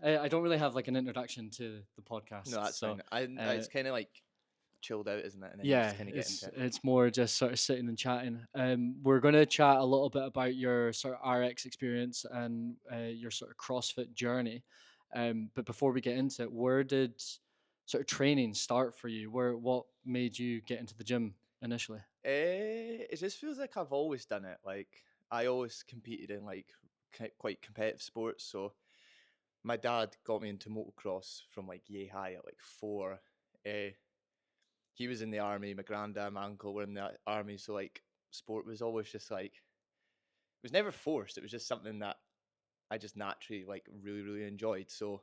I don't really have like an introduction to the podcast, No, that's so fine. I uh, it's kind of like chilled out, isn't it? And then you yeah, just kind of get into it. it's more just sort of sitting and chatting. We're gonna chat a little bit about your sort of RX experience and your sort of CrossFit journey. But before we get into it, where did sort of training start for you? What made you get into the gym initially? It just feels like I've always done it. Like I always competed in like quite competitive sports. So my dad got me into motocross from like yay high at like 4. Uh, he was in the army. My granddad, my uncle were in the army. So like sport was always just like it was never forced. It was just something that I just naturally like really enjoyed. So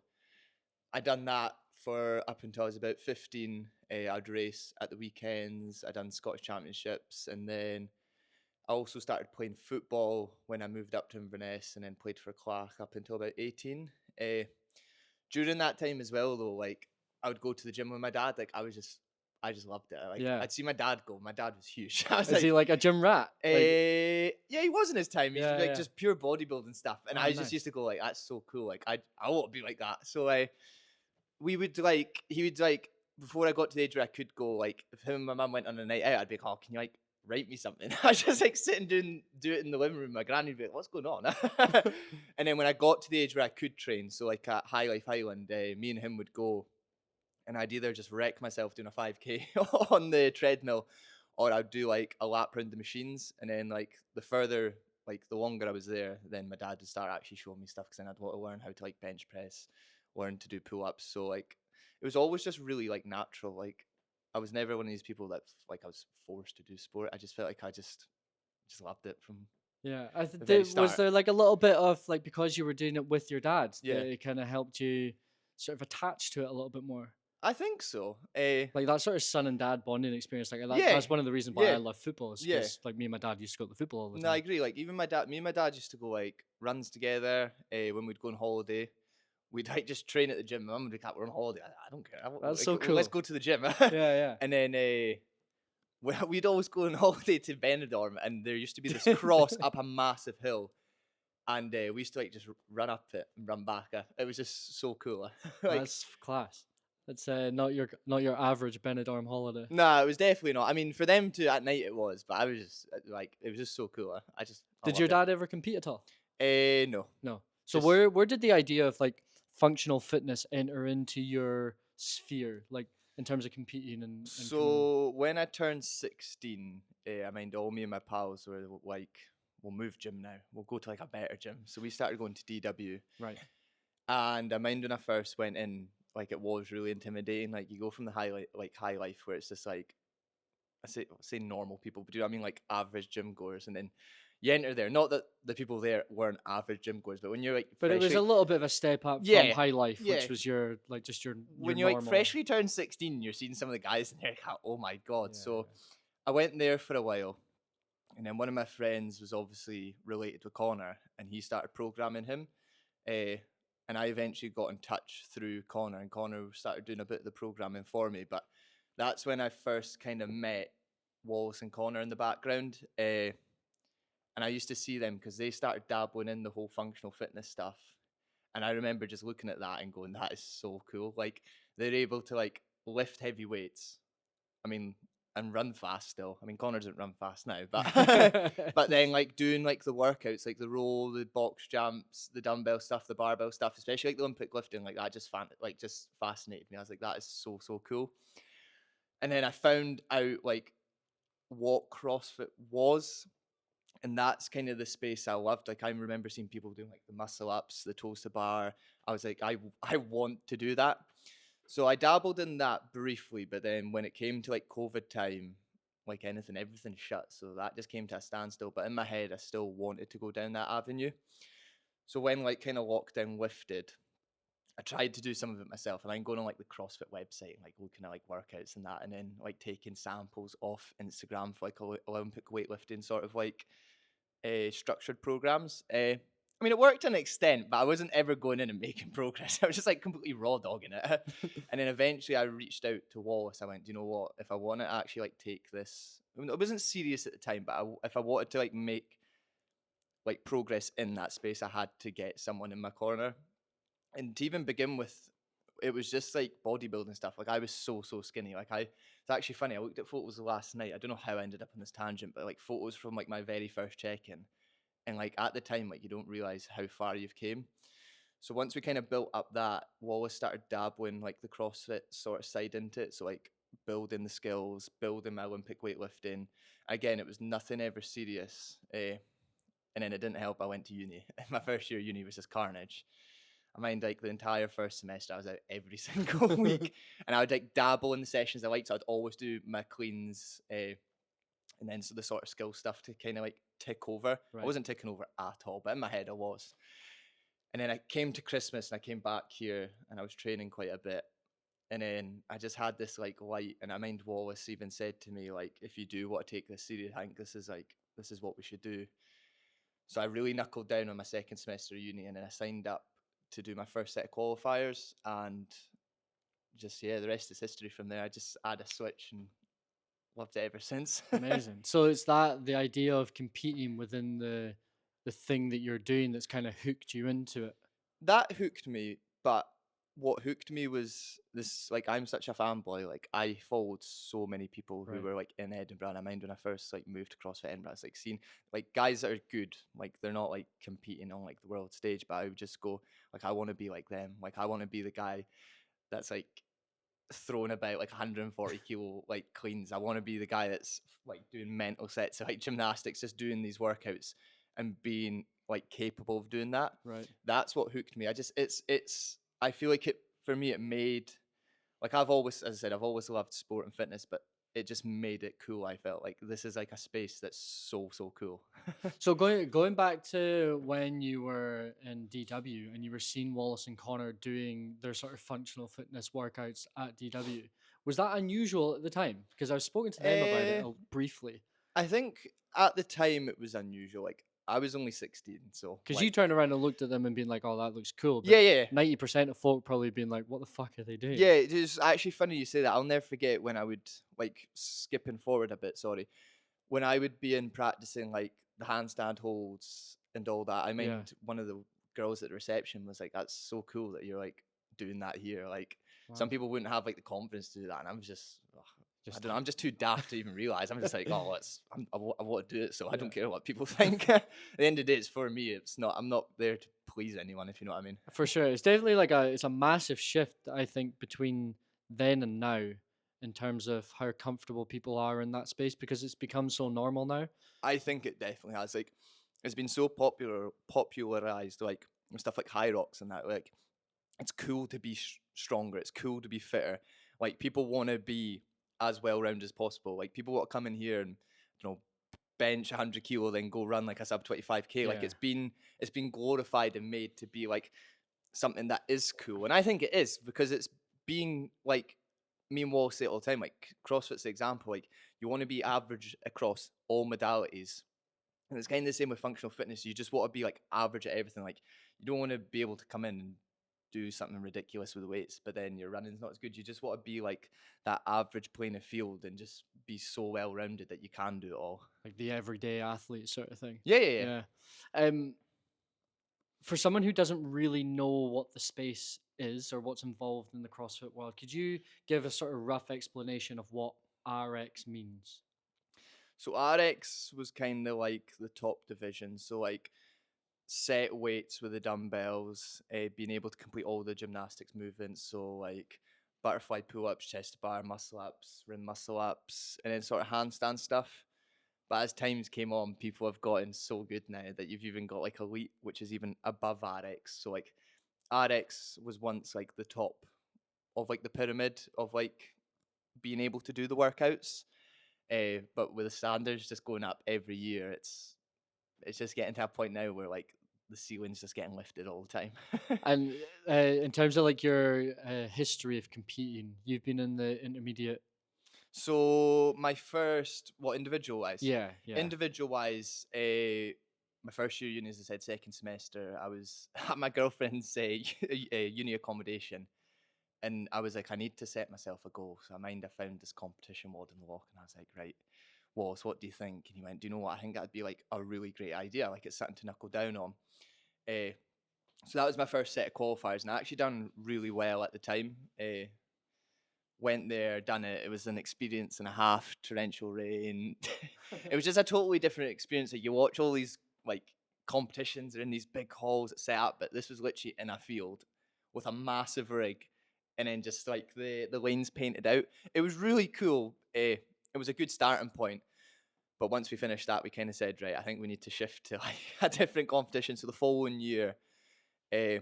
I done that for up until I was about 15. I'd race at the weekends. I done Scottish Championships, and then I also started playing football when I moved up to Inverness, and then played for Clach up until about 18. During that time as well, though, like I would go to the gym with my dad. Like I just loved it. Like Yeah, I'd see my dad go. My dad was huge. I was is he like, like a gym rat? Like, yeah, he was in his time. He's yeah, like yeah. just pure bodybuilding stuff, and Oh, I just used nice. to go like, that's so cool. Like I want to be like that. So we would like he would like before I got to the age where I could go, like if him and my mum went on a night out, I'd be like, oh, can you like write me something? I just like sit and do it in the living room. My granny would be like, what's going on? And then when I got to the age where I could train, so like at High Life Highland, me and him would go, and I'd either just wreck myself doing a 5k on the treadmill, or I'd do like a lap round the machines. And then like the longer I was there, then my dad would start actually showing me stuff, because then I'd want to learn how to like bench press, learn to do pull ups. So like it was always just really like natural. Like I was never one of these people that like I was forced to do sport. I just felt like I just loved it from Yeah, the very was start. there like a little bit of like because you were doing it with your dad Yeah, that it kind of helped you sort of attach to it a little bit more? I think so. Like that sort of son and dad bonding experience, like Yeah, that's one of the reasons why I yeah, love football is yeah. because like me and my dad used to go to the football all the No, I time. agree. Like even me and my dad used to go like runs together. When we'd go on holiday, we'd like just train at the gym. My mum would be like, "We're on holiday." I don't care. That's Like, so well, let's cool. go to the gym. Yeah, yeah. And then we'd always go on holiday to Benidorm, and there used to be this cross up a massive hill, and we used to like just run up it and run back. It was just so cool. Like, That's class. That's not your average Benidorm holiday. no, it was definitely not. I mean, for them to at night it was, but I was just like, it was just so cool. I Did your loved it. dad ever compete at all? No, No. So just where did the idea of like functional fitness enter into your sphere, like in terms of competing and coming? so when I turned 16, I mind all me and my pals were like, we'll move gym now. We'll go to like a better gym. So we started going to DW. Right. And I mind when I first went in, like it was really intimidating. Like you go from the high life where it's just like I say normal people, but do you know what I mean, like average gym goers, and then you enter there. Not that the people there weren't average gym goers, but when you're like But it was freshly, a little bit of a step up from yeah, high life, yeah, which was your like just your when you're like normal. freshly turned 16, you're seeing some of the guys in there, like, oh my god. Yeah, So I went there for a while, and then one of my friends was obviously related to Connor, and he started programming him. Uh, and I eventually got in touch through Connor, and Connor started doing a bit of the programming for me. But that's when I first kind of met Wallace and Connor in the background. And I used to see them because they started dabbling in the whole functional fitness stuff. And I remember just looking at that and going, that is so cool. Like they're able to like lift heavy weights. I mean, and run fast still. I mean, Connor doesn't run fast now, but yeah. but then like doing like the workouts, like the roll, the box jumps, the dumbbell stuff, the barbell stuff, especially like the Olympic lifting, like that just fascinated me. I was like, that is so cool. And then I found out like what CrossFit was, and that's kind of the space I loved. Like I remember seeing people doing like the muscle ups, the toes to bar. I was like, I want to do that. So I dabbled in that briefly, but then when it came to like COVID time, like anything, everything shut. So that just came to a standstill. But in my head, I still wanted to go down that avenue. So when like kind of lockdown lifted, I tried to do some of it myself, and I'm going on like the CrossFit website and like looking at like workouts and that, and then like taking samples off Instagram for like Olympic weightlifting sort of like structured programs. I mean, it worked to an extent, but I wasn't ever going in and making progress. I was just like completely raw dogging it. And then eventually I reached out to Wallace. I went, do you know what? If I want to actually like take this, I mean, it wasn't serious at the time, but if I wanted to like make like progress in that space, I had to get someone in my corner. And to even begin with, it was just like bodybuilding stuff. Like I was so skinny. It's actually funny. I looked at photos last night. I don't know how I ended up on this tangent, but like photos from like my very first check-in, and like at the time, like you don't realize how far you've came. So once we kind of built up that, Wallace started dabbling like the CrossFit sort of side into it. So like building the skills, building my Olympic weightlifting. Again, it was nothing ever serious. And then it didn't help. I went to uni. My first year of uni was just carnage. I mind like the entire first semester, I was out every single week, and I would like dabble in the sessions I liked. So I'd always do my cleans, and then so the sort of skill stuff to kind of like tick over. I Right. wasn't ticking over at all, but in my head I was. And then I came to Christmas and I came back here and I was training quite a bit. And then I just had this like light, and I mind Wallace even said to me like, if you do want to take this serious, I think this is what we should do. So I really knuckled down on my second semester of uni, and then I signed up to do my first set of qualifiers, and just yeah, the rest is history from there. I just add a switch and loved it ever since. Amazing. So it's that the idea of competing within the thing that you're doing that's kind of hooked you into it. That hooked me, but what hooked me was this, like I'm such a fanboy. Like I followed so many people who Right. were like in Edinburgh, and I mind when I first like moved to CrossFit Edinburgh, it's like seeing like guys that are good, like they're not like competing on like the world stage, but I would just go like I want to be like them. Like I want to be the guy that's like throwing about like 140 kilo like cleans. I want to be the guy that's like doing mental sets of like gymnastics, just doing these workouts and being like capable of doing that. Right. That's what hooked me. I just it's I feel like it for me it made like I've always, as I said, I've always loved sport and fitness, but it just made it cool. I felt like this is like a space that's so cool. So going back to when you were in DW and you were seeing Wallace and Connor doing their sort of functional fitness workouts at DW, was that unusual at the time? Because I've spoken to them about it uh, briefly. I think at the time it was unusual. Like I was only 16, so Because you like turned around and looked at them and been like, "Oh, that looks cool," but yeah. 90% of folk probably been like, "What the fuck are they doing?" Yeah, it is actually funny you say that. I'll never forget when I would like skipping forward a bit, sorry. When I would be in practicing like the handstand holds and all that, I Yeah. mind one of the girls at the reception was like, "That's so cool that you're like doing that here." Like some Wow. people wouldn't have like the confidence to do that, and I'm just, ugh, I Just don't know, I'm just too daft to even realize. I'm just like, oh, I want to do it, so I yeah. don't care what people think. At the end of the day, it's for me. It's not. I'm not there to please anyone, if you know what I mean. For sure. It's definitely like it's a massive shift, I think, between then and now in terms of how comfortable people are in that space because it's become so normal now. I think it definitely has. Like, it's been so popularized, like with stuff like high rocks and that. Like, it's cool to be stronger. It's cool to be fitter. Like, people want to be as well rounded as possible. Like, people want to come in here and bench 100 kilo, then go run like a sub 25K. Like, Yeah. it's been glorified and made to be like something that is cool, and I think it is because it's being like me and Wall say it all the time. Like CrossFit's the example. Like you want to be average across all modalities, and it's kind of the same with functional fitness. You just want to be like average at everything. Like you don't want to be able to come in and do something ridiculous with the weights, but then your running's not as good. You just want to be like that average playing a field and just be so well rounded that you can do it all. Like the everyday athlete sort of thing. Yeah. Yeah. Um, for someone who doesn't really know what the space is or what's involved in the CrossFit world, could you give a sort of rough explanation of what RX means? So RX was kind of like the top division. So like set weights with the dumbbells, being able to complete all the gymnastics movements. So like butterfly pull ups, chest to bar, muscle ups, rim muscle ups, and then sort of handstand stuff. But as times came on, people have gotten so good now that you've even got like elite, which is even above RX. So like RX was once like the top of like the pyramid of like being able to do the workouts. But with the standards just going up every year, it's just getting to a point now where like the ceiling's just getting lifted all the time. And in terms of like your history of competing, you've been in the intermediate. So my first, what Yeah, yeah. individual wise, my first year uni, as I said, second semester, I was at my girlfriend's uni accommodation, and I was like, I need to set myself a goal. So I found this competition modern walk, and I was like, right, Wallace, what do you think? And he went, do you know what? I think that'd be like a really great idea. Like it's something to knuckle down on. So that was my first set of qualifiers, and I actually done really well at the time. Went there, done it. It was an experience and a half, torrential rain. It was just a totally different experience. Like you watch all these like competitions, they're in these big halls that set up, but this was literally in a field with a massive rig, and then just like the lanes painted out. It was really cool. It was a good starting point. But once we finished that, we kind of said, right, I think we need to shift to like a different competition. So the following year, uh,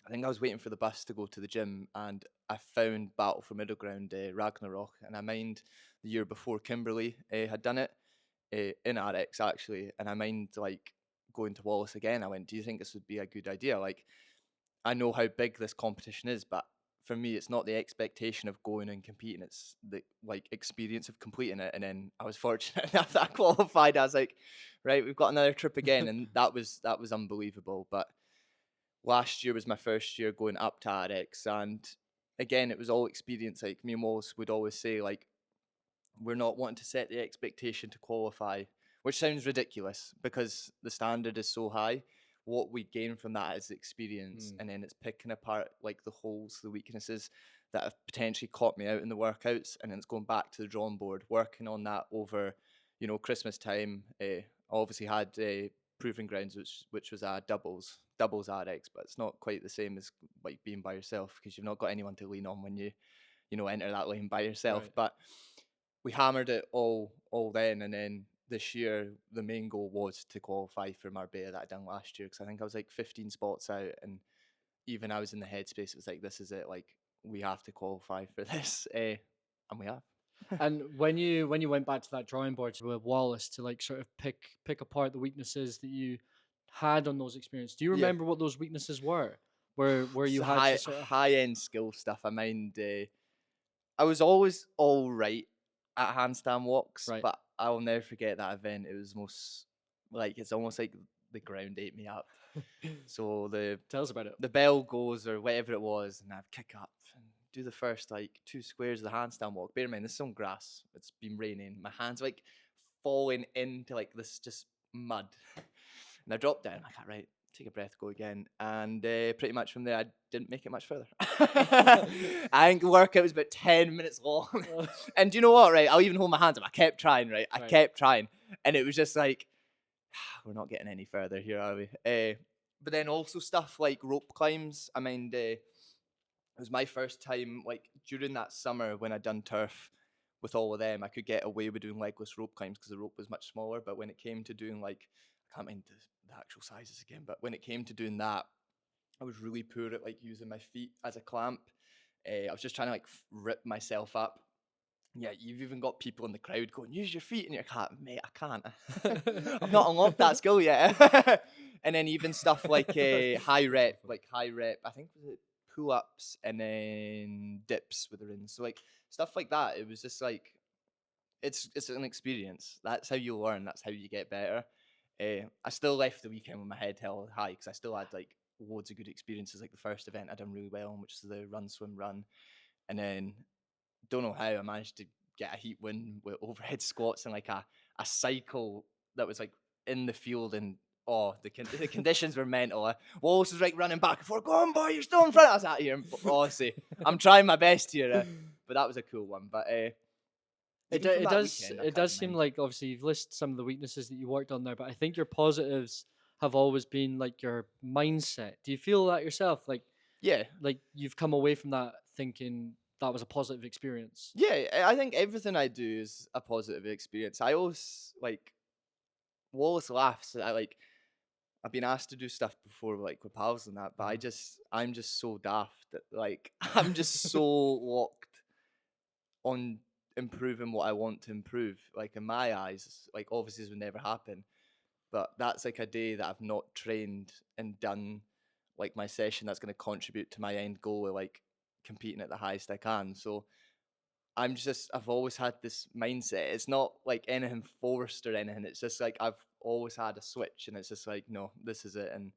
I think I was waiting for the bus to go to the gym, and I found Battle for Middle Ground, Ragnarok, and I mind the year before Kimberly had done it in RX actually, and I mind like going to Wallace again. I went, do you think this would be a good idea? Like, I know how big this competition is, but for me, it's not the expectation of going and competing. It's the like experience of completing it. And then I was fortunate enough that I qualified. I was like, right, we've got another trip again, and that was unbelievable. But last year was my first year going up to RX, and again, it was all experience. Like me and Wallace would always say, like, we're not wanting to set the expectation to qualify, which sounds ridiculous because the standard is so high. What we gain from that is experience, Mm, and then it's picking apart like the holes, the weaknesses that have potentially caught me out in the workouts, and then it's going back to the drawing board, working on that over, Christmas time. I obviously had proving grounds, which was doubles RX, but it's not quite the same as like being by yourself because you've not got anyone to lean on when you enter that lane by yourself. right. But we hammered it all then, and then this year the main goal was to qualify for Marbella that I done last year because I think I was like 15 spots out, and even I was in the headspace. It was like this is it, like we have to qualify for this, and we have. And when you went back to that drawing board with Wallace to like sort of pick apart the weaknesses that you had on those experiences, do you Yeah, remember what those weaknesses were? Where it's you had to high sort of high end skill stuff. I mind. I was always all right at handstand walks, right. but I will never forget that event. It was most like it's almost like the ground ate me up. So Tell us about it. the bell goes or whatever it was, and I kick up and do the first like 2 squares of the handstand walk. Bear in mind, this is on grass. It's been raining. My hands are, like falling into like this just mud, and I dropped down. I'm like, right, take a breath, go again, and pretty much from there, I didn't make it much further. I think the workout was about 10 minutes long, and do you know what? Right, I'll even hold my hands up. I kept trying. Right, I Right. kept trying, and it was just like we're not getting any further here, are we? But then also stuff like rope climbs. I mean, it was my first time, like during that summer when I done turf with all of them, I could get away with doing legless rope climbs because the rope was much smaller. But when it came to doing like, I can't mind the actual sizes again, but when it came to doing that, I was really poor at like using my feet as a clamp. I was just trying to like rip myself up. Yeah, you've even got people in the crowd going, use your feet, and you're like, mate, I can't. I've not unlocked that skill yet. And then even stuff like That's so funny. high rep, I think was it pull ups and then dips with the rings. So like stuff like that. It was just like it's an experience. That's how you learn. That's how you get better. I still left the weekend with my head held high because I still had like loads of good experiences. Like the first event I done really well on, which is the run swim run, and then don't know how I managed to get a heat win with overhead squats and like a cycle that was like in the field, and the conditions were mental. Wallace was like running back and forth, go on boy, you're still in front. I was out here, and honestly, I'm trying my best here, but that was a cool one. But It, even do- from it that does weekend, I it can't does even seem mind. like obviously you've listed some of the weaknesses that you worked on there, but I think your positives have always been like your mindset. Do you feel that yourself? Yeah, Like you've come away from that thinking that was a positive experience. yeah, I think everything I do is a positive experience. I always like Wallace laughs. I like I've been asked to do stuff before, like with pals and that, but Uh-huh. I'm just so daft that like I'm just so locked on improving what I want to improve. Like in my eyes, like obviously this would never happen, but that's like a day that I've not trained and done like my session that's going to contribute to my end goal of like competing at the highest I can. So I've always had this mindset. It's not like anything forced or anything. It's just like I've always had a switch, and it's just like no, this is it. And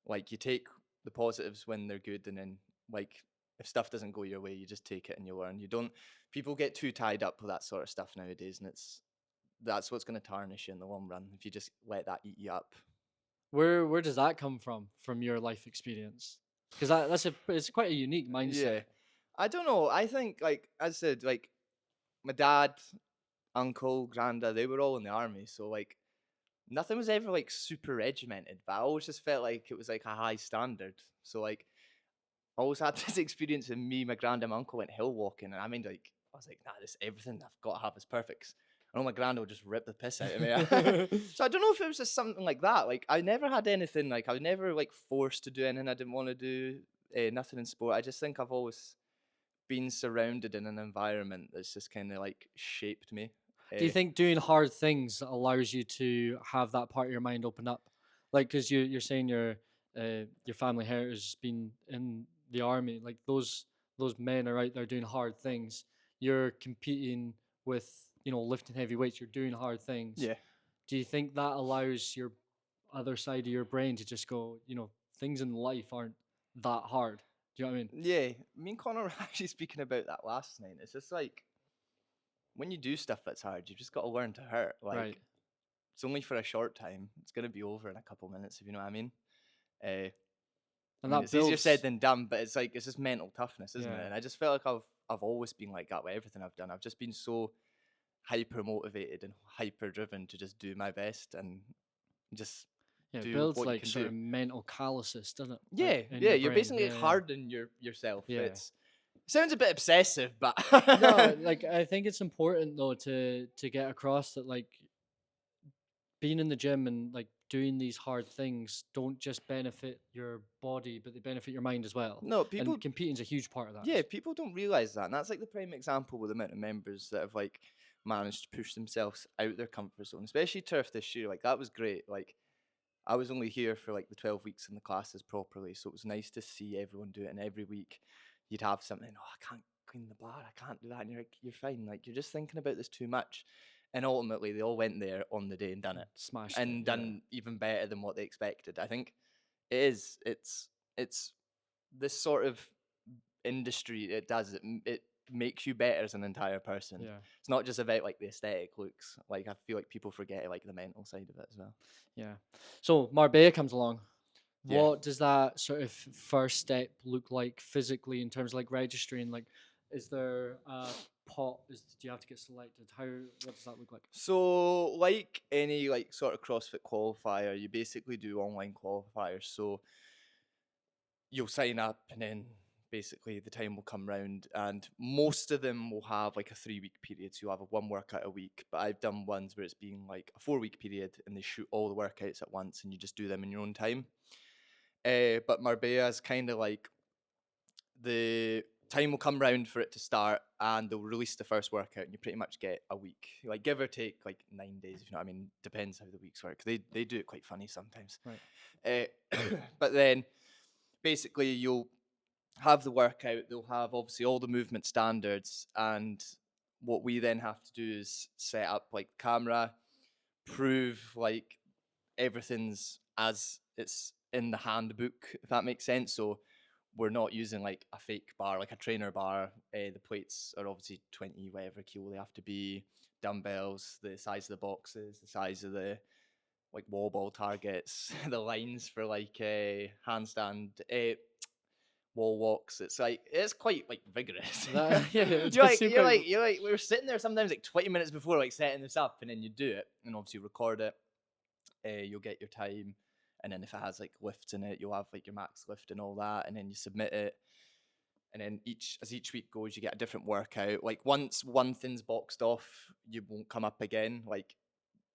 like you take the positives when they're good, and then like if stuff doesn't go your way, you just take it and you learn. You don't. People get too tied up with that sort of stuff nowadays, and that's what's going to tarnish you in the long run if you just let that eat you up. Where does that come from your life experience? Because it's quite a unique Yeah. mindset. I don't know. I think, like I said, like my dad, uncle, granda, they were all in the army. So, like, nothing was ever like super regimented, but I always just felt like it was like a high standard. So, like, I always had this experience of me, my grand, and my uncle went hill walking, and I mean, like, I was like, nah, this everything I've got to have is perfect. 'Cause I know my grand would just rip the piss out of me. So I don't know if it was just something like that. Like, I never had anything like I was never like forced to do anything I didn't want to do. Nothing in sport. I just think I've always been surrounded in an environment that's just kind of like shaped me. Do you Uh, think doing hard things allows you to have that part of your mind open up? Like, because you're saying your family heritage has been in the army. Like those men are out there doing hard things. You're competing with lifting heavy weights. You're doing hard things. yeah, Do you think that allows your other side of your brain to just go, things in life aren't that hard? Do you know what I mean? yeah. Me and Connor were actually speaking about that last night. It's just like when you do stuff that's hard, you've just got to learn to hurt. Right. Like, it's only for a short time. It's gonna be over in a couple minutes, if you know what I mean. Uh, I And mean, that it's easier said builds. than done, but it's like it's just mental toughness, isn't it? Yeah. And I just felt like I've always been like that with everything I've done. I've just been so hyper motivated and hyper driven to just do my best and just Yeah, it do builds what you like can sort do. of mental calluses, doesn't it? Like Yeah, in yeah. your You're brain. basically like Yeah, yeah. hardening yourself. Yeah. It sounds a bit obsessive, but No, like I think it's important though to get across that like being in the gym and like doing these hard things don't just benefit your body, but they benefit your mind as well. no, And people. competing's a huge part of that. Yeah, people don't realize that, and that's like the prime example with the amount of members that have like managed to push themselves out their comfort zone, especially turf this year. Like that was great. Like I was only here for like the 12 weeks in the classes properly, so it was nice to see everyone do it. And every week, you'd have something. Oh, I can't clean the bar. I can't do that. And you're like, you're fine. Like you're just thinking about this too much. And ultimately, they all went there on the day and done And it, smashed it. and Yeah. done even better than what they expected. I think it is. It's this sort of industry. It does it makes you better as an entire person. Yeah. It's not just about like the aesthetic looks. Like I feel like people forget like the mental side of it as well. Yeah. So Marbella comes along. Yeah. What does that sort of first step look like physically in terms of like registering? Like, is there a pot? Do you have to get selected? What does that look like? So, like any like sort of CrossFit qualifier, you basically do online qualifiers. So you'll sign up, and then basically the time will come round, and most of them will have like a 3 week period. So you'll have a one workout a week. But I've done ones where it's been like a 4 week period, and they shoot all the workouts at once, and you just do them in your own time. But Marbella is kind of like the time will come round for it to start, and they'll release the first workout, and you pretty much get a week, like give or take like 9 days, if you know what I mean. Depends how the weeks work. They do it quite funny sometimes. Right. But then basically you'll have the workout. They'll have obviously all the movement standards, and what we then have to do is set up like camera, prove like everything's as it's in the handbook, if that makes sense. So we're not using like a fake bar, like a trainer bar. The plates are obviously 20 whatever kilo they have to be. Dumbbells, the size of the boxes, the size of the like wall ball targets, the lines for like handstand, wall walks. It's like it's quite like vigorous. Yeah, it you're does like seem you're quite. like you're like we were sitting there sometimes like 20 minutes before like setting this up, and then you do it, and obviously record it. You'll get your time, and then if it has like lifts in it, you'll have like your max lift and all that, and then you submit it. And then each week goes, you get a different workout. Like once one thing's boxed off, you won't come up again. Like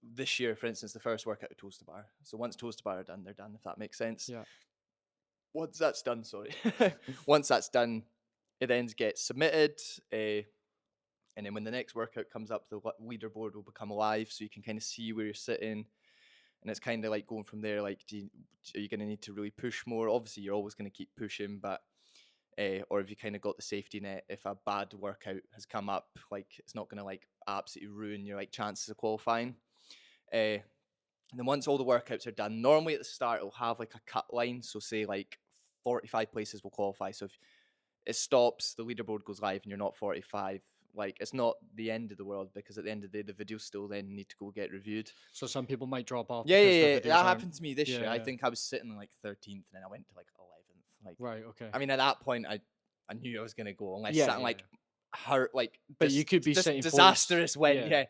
this year, for instance, the first workout of toaster bar. So once toaster bar are done, they're done. If that makes sense. Yeah. Once that's done, sorry. Once that's done, it then gets submitted. And then when the next workout comes up, the leaderboard will become alive, so you can kind of see where you're sitting. And it's kind of like going from there. Like, are you going to need to really push more? Obviously, you're always going to keep pushing, but or if you kind of got the safety net, if a bad workout has come up, like it's not going to like absolutely ruin your like chances of qualifying. And then once all the workouts are done, normally at the start it'll have like a cut line. So say like 45 places will qualify. So if it stops, the leaderboard goes live, and you're not 45. Like, it's not the end of the world, because at the end of the day, the videos still then need to go get reviewed. So some people might drop off Yeah, because yeah, their yeah. videos That aren't. happened to me this year. I Yeah. think I was sitting like 13th, and then I went to like 11th. Like, Right. Okay. I mean, at that point, I knew I was gonna go, unless Yeah. something Yeah. like hurt, like But you could be just sitting 40. disastrous went. Yeah.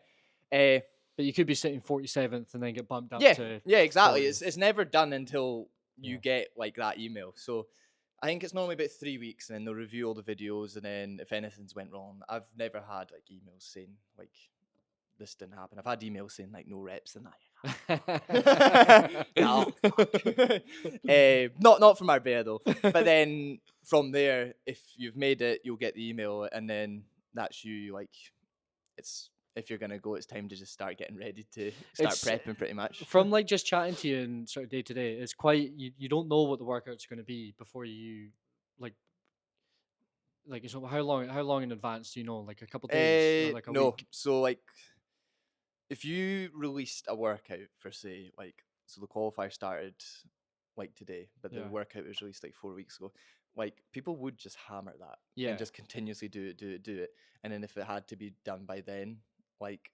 Yeah. But you could be sitting 47th and then get bumped up Yeah, to yeah, exactly. 40th. It's never done until you Yeah. get like that email. So I think it's normally about 3 weeks, and then they'll review all the videos, and then if anything's went wrong, I've never had like emails saying like this didn't happen. I've had emails saying like no reps and that. No, not from Marbella though. But then from there, if you've made it, you'll get the email, and then that's you. Like, it's, if you're gonna go, it's time to just start getting ready to start It's prepping, pretty much. from like just chatting to you and sort of day to day. It's quite you don't know what the workouts are going to be before you like so how long in advance do you know, like a couple days or like a No. week? So like, if you released a workout for, say, like, so the qualifier started like today, but the Yeah. workout was released like 4 weeks ago. Like, people would just hammer that Yeah. and just continuously do it. And then if it had to be done by then, like,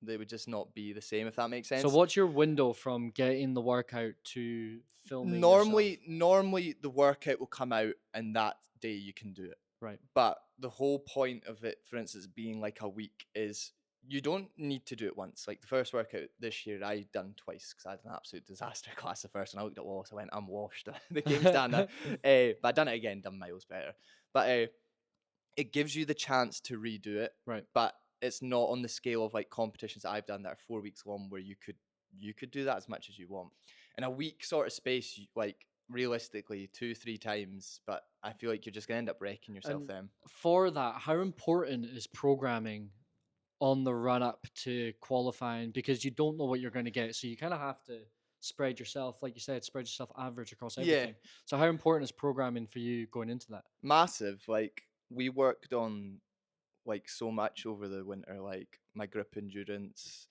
they would just not be the same, if that makes sense. So what's your window from getting the workout to filming normally yourself? the workout will come out, and that day you can do it. Right. But the whole point of it, for instance, being like a week, is you don't need to do it once. Like, the first workout this year, I done twice because I had an absolute disaster class the first, and I looked at Wallace, I went, I'm washed. The game's done. But I done it again, done miles better. But it gives you the chance to redo it. Right. But it's not on the scale of like competitions that I've done that are 4 weeks long, where you could do that as much as you want. In a week sort of space, like, realistically 2-3 times, but I feel like you're just gonna end up wrecking yourself And then. for that, how important is programming on the run up to qualifying? Because you don't know what you're going to get, so you kind of have to spread yourself, like you said, spread yourself average across Yeah. everything. So how important is programming for you going into that? Massive. Like, we worked on like so much over the winter, like my grip endurance,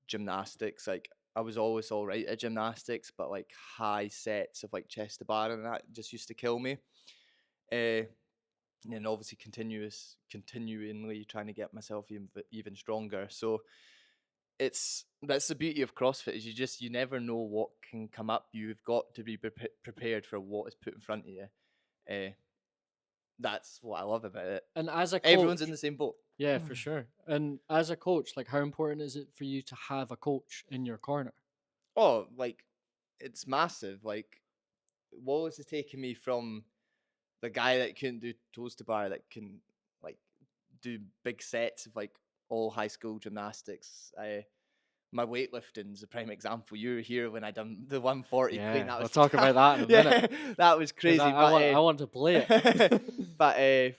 gymnastics. Like, I was always all right at gymnastics, but like high sets of like chest to bar and that just used to kill me. And then obviously continually trying to get myself even stronger. So that's the beauty of CrossFit, is you never know what can come up. You've got to be prepared for what is put in front of you. That's what I love about it. And as a coach, Everyone's in the same boat. yeah, for sure. And as a coach, like how important is it for you to have a coach in your corner? Oh, like, it's massive. Like, Wallace has taken me from the guy that couldn't do toes to bar, that can like do big sets of like all high school gymnastics. My weightlifting's a prime example. You were here when I done the 140 clean. Yeah, That we'll was talk about that in a minute. that was 'Cause crazy. I want to play it. But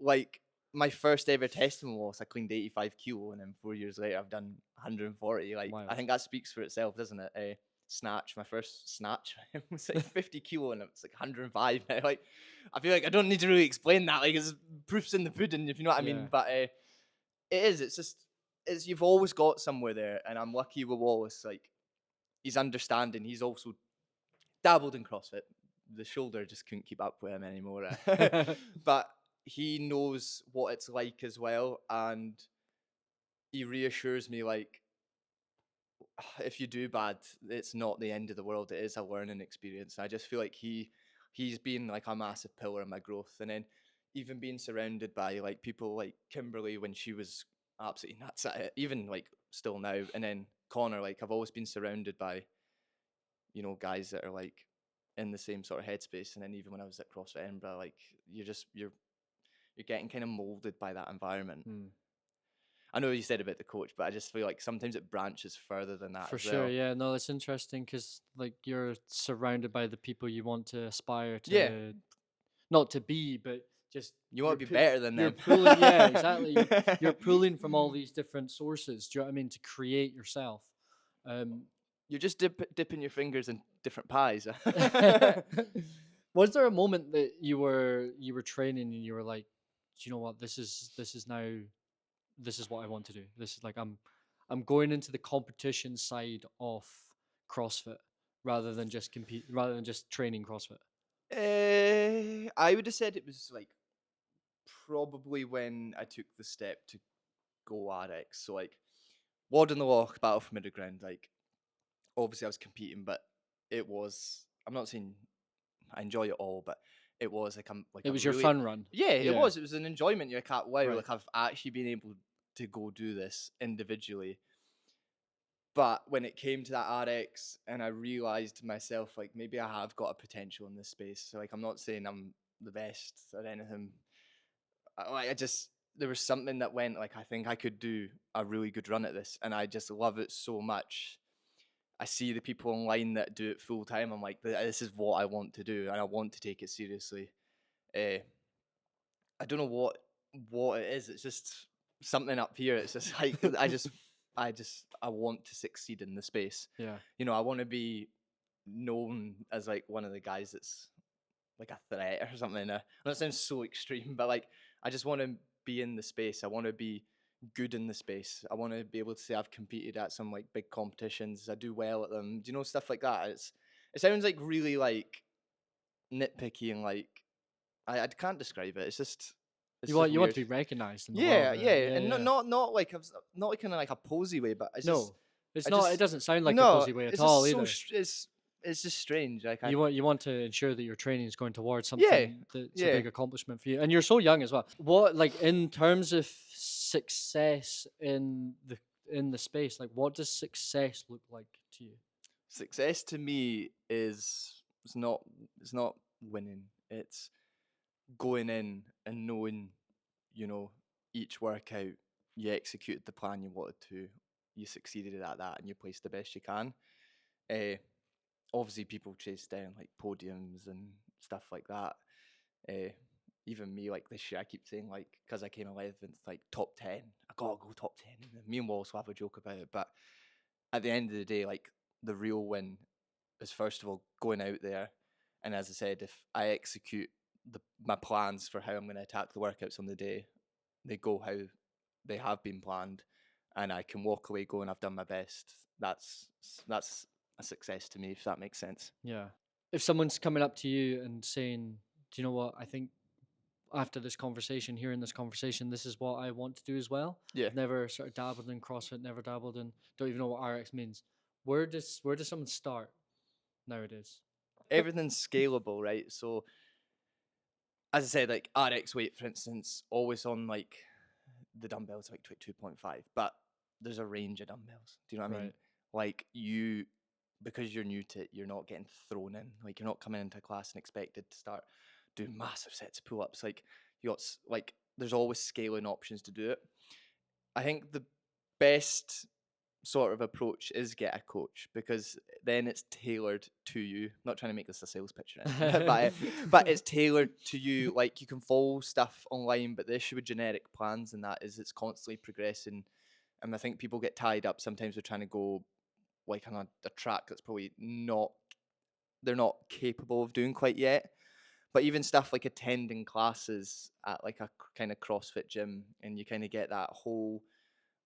like, my first ever testing was I cleaned 85 kilo, and then 4 years later I've done 140. Like, Wild. I think that speaks for itself, doesn't it? Snatch, my first snatch was like 50 kilo, and it's like 105 now. Like, I feel like I don't need to really explain that. Like, it's proofs in the pudding, if you know what I mean. Yeah. But it is. It's just, you've always got somewhere there, and I'm lucky with Wallace. Like, he's understanding. He's also dabbled in CrossFit. The shoulder just couldn't keep up with him anymore. But he knows what it's like as well, and he reassures me, like, if you do bad, it's not the end of the world. It is a learning experience. And I just feel like he's been like a massive pillar in my growth. And then even being surrounded by like people like Kimberly when she was absolutely nuts at it, even like still now. And then Connor, like, I've always been surrounded by, guys that are like in the same sort of headspace. And then even when I was at CrossFit Edinburgh, like, you're getting kind of molded by that environment. I know you said about the coach, but I just feel like sometimes it branches further than that. For as sure, well. yeah. No, that's interesting because like you're surrounded by the people you want to aspire to, Yeah. not to be, but just You want you're to be better than you're them. pulling, yeah, exactly. You're pulling from all these different sources. Do you know what I mean? To create yourself. You're just dipping your fingers in different pies. Was there a moment that you were training and you were like, do you know what? This is what I want to do. This is like I'm going into the competition side of CrossFit rather than just training CrossFit. I would have said it was like probably when I took the step to go RX. So like Ward in the Loch, Battle for Middle Ground, like obviously I was competing, but it was, I'm not saying I enjoy it all, but it was like It a was your really, fun run. yeah, it Yeah. was. It was an enjoyment. You're like, "Ah, wow, Right. like I've actually been able to go do this individually." But when it came to that RX, and I realized to myself, like maybe I have got a potential in this space. So like I'm not saying I'm the best or anything. I just, there was something that went like I think I could do a really good run at this, and I just love it so much. I see the people online that do it full time. I'm like, this is what I want to do, and I want to take it seriously. Uh, I don't know what it is. It's just something up here. It's just like I want to succeed in the space. Yeah. You know, I want to be known as like one of the guys that's like a threat or something. That sounds so extreme, but like I just want to be in the space. I want to be good in the space. I want to be able to say I've competed at some like big competitions. I do well at them. Do you know, stuff like that? It sounds like really like nitpicky and like I can't describe it. It's just You want weird. to be recognized in the world. Yeah, yeah, Yeah, and yeah. not like not like kind of like a posy way, but it's just No, it's I not. It just doesn't sound like a no, posy way at it's all just either. it's just strange. Like I You want to ensure that your training is going towards yeah something that's a yeah big accomplishment for you, and you're so young as well. What, like, in terms of success in the space, like, what does success look like to you? success to me is it's not winning. It's going in and knowing, you know, each workout you executed the plan you wanted to, you succeeded at that, and you placed the best you can. Uh, Obviously, people chase down like podiums and stuff like that. Uh, Even me, like this year, I keep saying like because I came 11th, like top 10, I gotta go top 10. And me and Wallace will have a joke about it, but at the end of the day, like the real win is first of all going out there, and as I said, if I execute my plans for how I'm going to attack the workouts on the day, they go how they have been planned, and I can walk away going, I've done my best. That's a success to me, if that makes sense. Yeah. If someone's coming up to you and saying, "Do you know what? I think after this conversation, hearing this conversation, this is what I want to do as well." Yeah. I've never sort of dabbled in CrossFit, never dabbled in, don't even know what RX means. Where does someone start nowadays? Everything's scalable, right? So as I said, like RX weight, for instance, always on like the dumbbells like 22.5, but there's a range of dumbbells. Do you know what I mean? Right. Like you, because you're new to it, you're not getting thrown in. Like you're not coming into class and expected to start doing massive sets of pull-ups. Like you got like there's always scaling options to do it. I think the best sort of approach is get a coach, because then it's tailored to you. I'm not trying to make this a sales pitch or anything, but it's tailored to you. Like you can follow stuff online, but the issue with generic plans and that is it's constantly progressing. And I think people get tied up sometimes with trying to go like on a track that's probably not, they're not capable of doing quite yet. But even stuff like attending classes at like a kind of CrossFit gym, and you kind of get that whole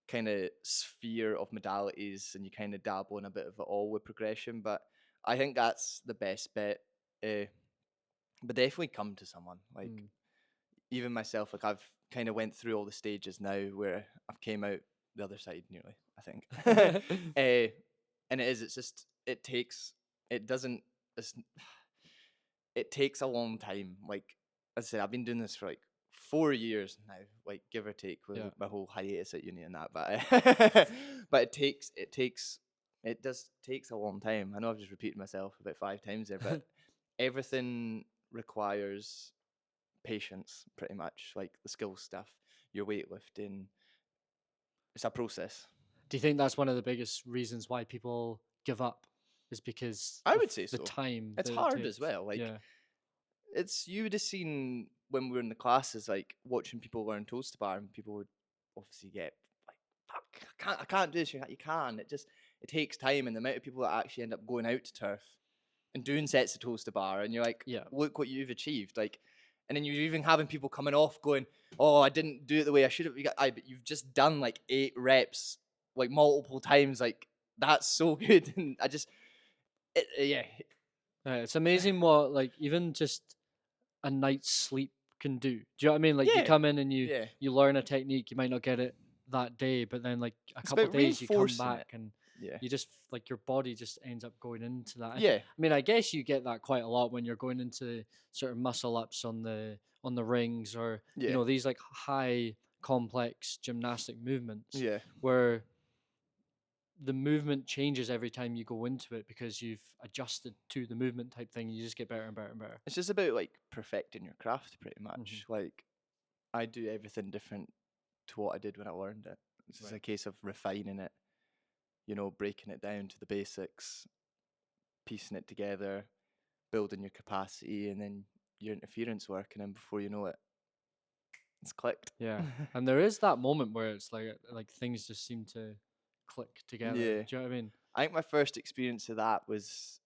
kind of sphere of modalities, and you kind of dabble in a bit of it all with progression. But I think that's the best bet. Uh, but definitely come to someone. Like Mm. even myself, like I've kind of went through all the stages now where I've came out the other side nearly, I think. And it's just, it doesn't, it's, it takes a long time. Like as I said, I've been doing this for like 4 years now, like give or take, with Yeah. my whole hiatus at uni and that. But but it does takes a long time. I know I've just repeated myself about 5 times there, but everything requires patience, pretty much. Like the skill stuff, your weightlifting, it's a process. Do you think that's one of the biggest reasons why people give up? Is because I of would say the so. time It's that it hard as takes? well. Like Yeah. it's, you would have seen when we were in the classes, like watching people learn toast to bar, and people would obviously get like, "Fuck, I can't do this." You can. It takes time, and the amount of people that actually end up going out to turf and doing sets of toast to bar, and you're like, Yeah. look what you've achieved. Like, and then you're even having people coming off going, "Oh, I didn't do it the way I should have." But you've just done like 8 reps, like multiple times. Like that's so good, and yeah, It's amazing what, like, even just a night's sleep can do. Do you know what I mean? Like you Yeah, come in and yeah. you learn a technique, you might not get it that day, but then like a It's couple about days you come reinforcing back it. and Yeah, you just like your body just ends up going into that. I yeah, mean, I guess you get that quite a lot when you're going into sort of muscle ups on the rings or yeah, these like high complex gymnastic movements yeah. where the movement changes every time you go into it because you've adjusted to the movement type thing. You just get better and better and better. It's just about like perfecting your craft, pretty Hmm. much. Like I do everything different to what I did when I learned it. It's just Right. a case of refining it, breaking it down to the basics, piecing it together, building your capacity, and then your interference working, and before you know it, it's clicked. Yeah, and there is that moment where it's like things just seem to click together. Yeah. Do you know what I mean? I think my first experience of that was,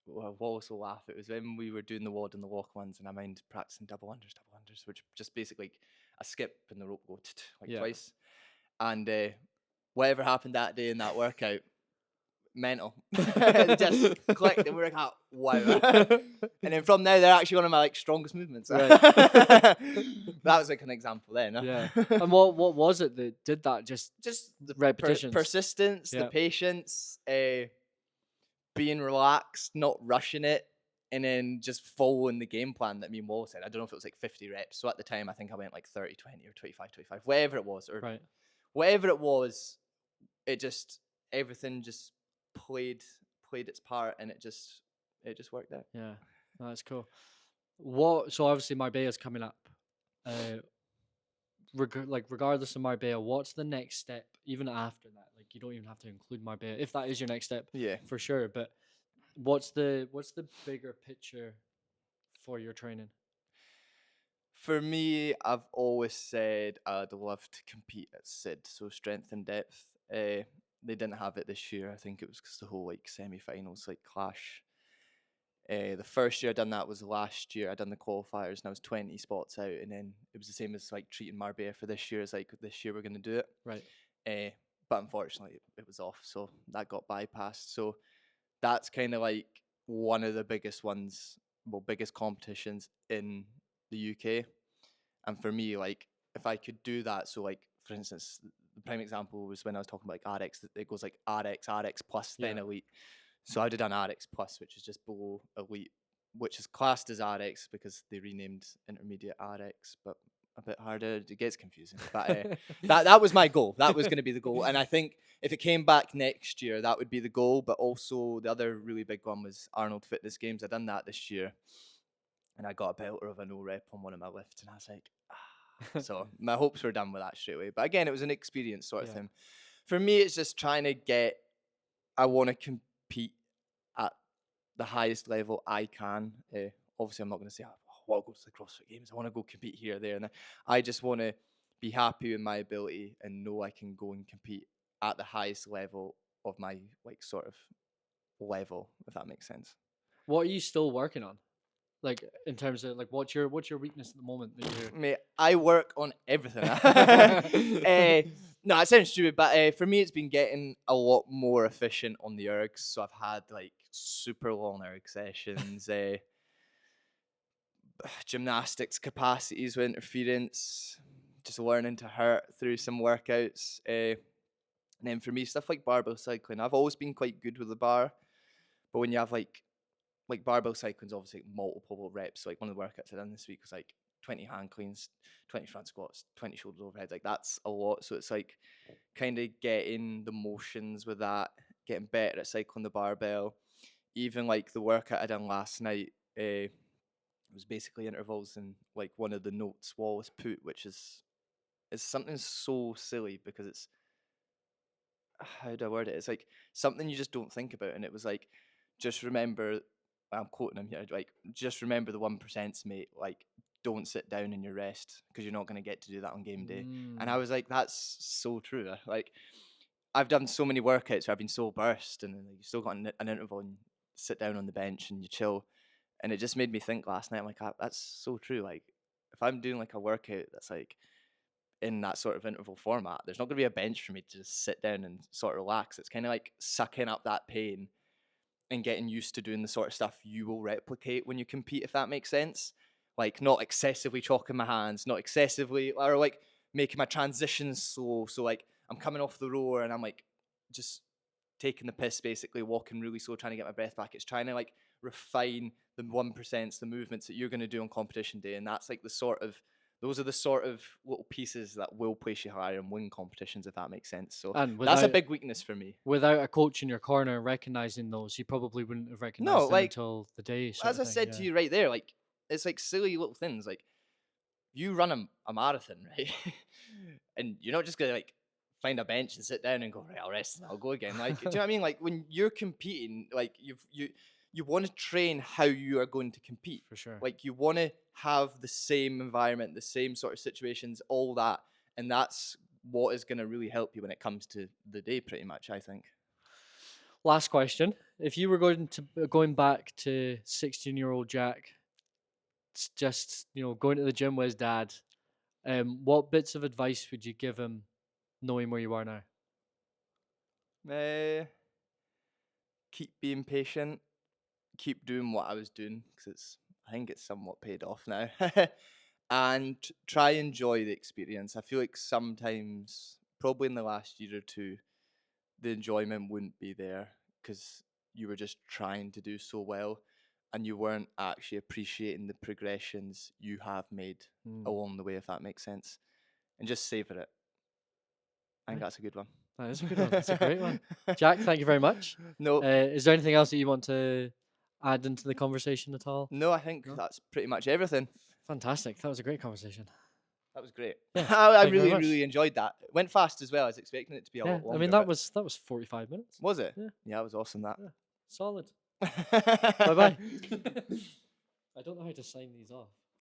well, I also laugh. It was when we were doing the WOD and the walk ones, and I mind practicing double unders, which just basically like a skip and the rope go like Yeah. twice. And whatever happened that day in that workout, mental. It just clicked, and we were like, oh, wow. And then from now, they're actually one of my like strongest movements. Right. That was like an example then. Yeah. Huh? And what was it that did that? Just Just the repetitions. persistence, the Yeah. patience, being relaxed, not rushing it, and then just following the game plan that me and Wall said. I don't know if it was like 50 reps. So at the time, I think I went like 30, 20 or 25, 25, whatever it was, or Right. whatever it was. It just, everything just played its part, and it just worked out. Yeah. That's cool. So obviously Marbella's coming up. Regardless of Marbella, what's the next step even after that? Like you don't even have to include Marbella if that is your next step Yeah. for sure. But what's the bigger picture for your training? For me, I've always said I'd love to compete at SID, so strength and depth. They didn't have it this year. I think it was because the whole like semi-finals like clash. The first year I done that was last year. I done the qualifiers and I was 20 spots out, and then it was the same as like treating Marbella for this year. It's like this year we're gonna do it. Right. But unfortunately it was off, so that got bypassed. So that's kind of like one of the biggest ones, well, biggest competitions in the UK. And for me, like, if I could do that, so like, for instance, the prime example was when I was talking about like RX, it goes like RX plus, then Yeah. elite. So I'd have done RX plus, which is just below elite, which is classed as RX because they renamed intermediate RX, but a bit harder. It gets confusing. But that was my goal. That was going to be the goal. And I think if it came back next year, that would be the goal. But also the other really big one was Arnold Fitness Games. I done that this year, and I got a belter of a no rep on one of my lifts, and I was like, ah. So my hopes were done with that straight away. But again, it was an experience sort of Yeah. thing. For me, it's just trying to get. I want to compete at the highest level I can. Obviously, I'm not going to say, I want to go to the CrossFit Games. I want to go compete here, there, and there. I just want to be happy with my ability and know I can go and compete at the highest level of my like sort of level, if that makes sense. What are you still working on? Like in terms of like what's your weakness at the moment that you're Mate, I work on everything. No, it sounds stupid, but for me, it's been getting a lot more efficient on the ergs. So I've had like super long erg sessions, gymnastics capacities with interference, just learning to hurt through some workouts. And then for me, stuff like barbell cycling, I've always been quite good with the bar, but when you have like barbell cycling is obviously multiple reps. So like one of the workouts I done this week was like 20 hand cleans, 20 front squats, 20 shoulders overhead. Like that's a lot. So it's like kind of getting the motions with that, getting better at cycling the barbell. Even like the workout I done last night, it was basically intervals, and like one of the notes Wallace put, which is something so silly because it's, how do I word it? It's like something you just don't think about, and it was like, just remember. I'm quoting him here. Like, just remember the 1%, mate. Like, don't sit down in your rest because you're not going to get to do that on game day. And I was like, that's so true. Like, I've done so many workouts where I've been so burst, and then you still got an interval and sit down on the bench and you chill. And it just made me think last night. I'm like, that's so true. Like, if I'm doing like a workout that's like in that sort of interval format, there's not going to be a bench for me to just sit down and sort of relax. It's kind of like sucking up that pain and getting used to doing the sort of stuff you will replicate when you compete, if that makes sense. like not excessively chalking my hands, not excessively, or like making my transitions slow. So like I'm coming off the rower and I'm like just taking the piss, basically walking really slow, trying to get my breath back. It's trying to like refine the 1%, the movements that you're going to do on competition day, and that's like those are the sort of little pieces that will place you higher and win competitions, if that makes sense. So And that's a big weakness for me. without a coach in your corner recognizing those, you probably wouldn't have No, recognized them like until the day, sort as of I thing. said to Yeah, you right there, like it's like silly little things. Like you run a marathon, right? And you're not just gonna like find a bench and sit down and go, right, I'll rest and I'll go again. Like, do you know what I mean? Like when you're competing, like you want to train how you are going to compete. for sure. Like you want to have the same environment, the same sort of situations, all that, and that's what is going to really help you when it comes to the day, pretty much. I think. Last question: if you were going back to 16-year-old Jack, just going to the gym with his dad, what bits of advice would you give him, knowing where you are now? Uh, keep being patient. Keep doing what I was doing because I think it's somewhat paid off now. And try enjoy the experience. I feel like sometimes, probably in the last year or two, the enjoyment wouldn't be there because you were just trying to do so well and you weren't actually appreciating the progressions you have made Mm, along the way, if that makes sense. And just savor it. I think right. that's a good one. That is a good one. That's a great one. Jack, thank you very much. No, Is there anything else that you want to add into the conversation at all? no, I think No? that's pretty much everything. Fantastic. That was a great conversation. That was great. Yeah. I Thank you very really, much. really enjoyed that. It went fast as well. I was expecting it to be a Yeah. lot I mean, longer. that But was 45 minutes. was it? Yeah. Yeah, it was awesome. That. Yeah. Solid. Bye bye. I don't know how to sign these off.